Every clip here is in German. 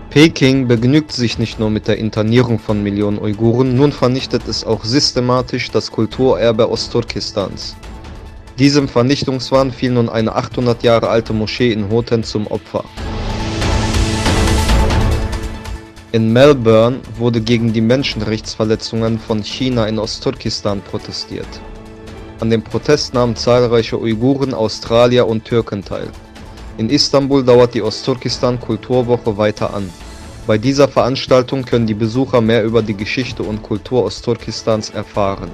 Peking begnügt sich nicht nur mit der Internierung von Millionen Uiguren, nun vernichtet es auch systematisch das Kulturerbe Ostturkestans. Diesem Vernichtungswahn fiel nun eine 800 Jahre alte Moschee in Hoten zum Opfer. In Melbourne wurde gegen die Menschenrechtsverletzungen von China in Ostturkestan protestiert. An dem Protest nahmen zahlreiche Uiguren, Australier und Türken teil. In Istanbul dauert die Ostturkestan-Kulturwoche weiter an. Bei dieser Veranstaltung können die Besucher mehr über die Geschichte und Kultur Ostturkestans erfahren.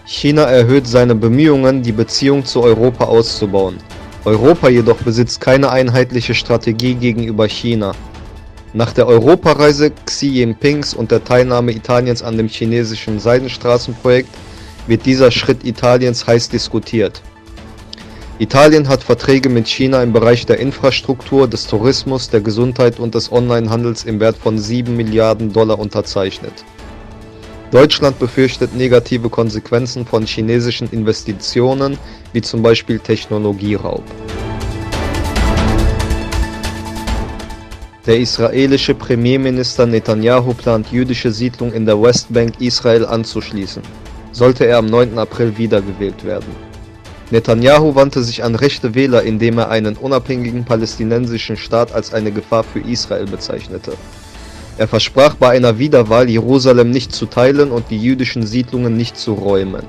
China erhöht seine Bemühungen, die Beziehung zu Europa auszubauen. Europa jedoch besitzt keine einheitliche Strategie gegenüber China. Nach der Europareise Xi Jinpings und der Teilnahme Italiens an dem chinesischen Seidenstraßenprojekt wird dieser Schritt Italiens heiß diskutiert. Italien hat Verträge mit China im Bereich der Infrastruktur, des Tourismus, der Gesundheit und des Onlinehandels im Wert von 7 Milliarden Dollar unterzeichnet. Deutschland befürchtet negative Konsequenzen von chinesischen Investitionen, wie zum Beispiel Technologieraub. Der israelische Premierminister Netanyahu plant, jüdische Siedlungen in der Westbank Israel anzuschließen, sollte er am 9. April wiedergewählt werden. Netanyahu wandte sich an rechte Wähler, indem er einen unabhängigen palästinensischen Staat als eine Gefahr für Israel bezeichnete. Er versprach bei einer Wiederwahl, Jerusalem nicht zu teilen und die jüdischen Siedlungen nicht zu räumen.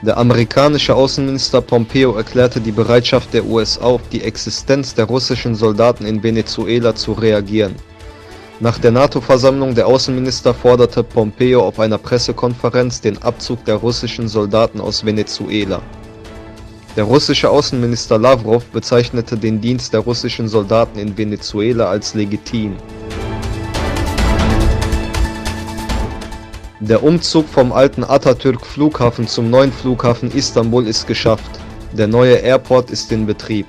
Der amerikanische Außenminister Pompeo erklärte die Bereitschaft der USA, auf die Existenz der russischen Soldaten in Venezuela zu reagieren. Nach der NATO-Versammlung der Außenminister forderte Pompeo auf einer Pressekonferenz den Abzug der russischen Soldaten aus Venezuela. Der russische Außenminister Lavrov bezeichnete den Dienst der russischen Soldaten in Venezuela als legitim. Der Umzug vom alten Atatürk-Flughafen zum neuen Flughafen Istanbul ist geschafft. Der neue Airport ist in Betrieb.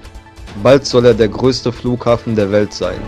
Bald soll er der größte Flughafen der Welt sein.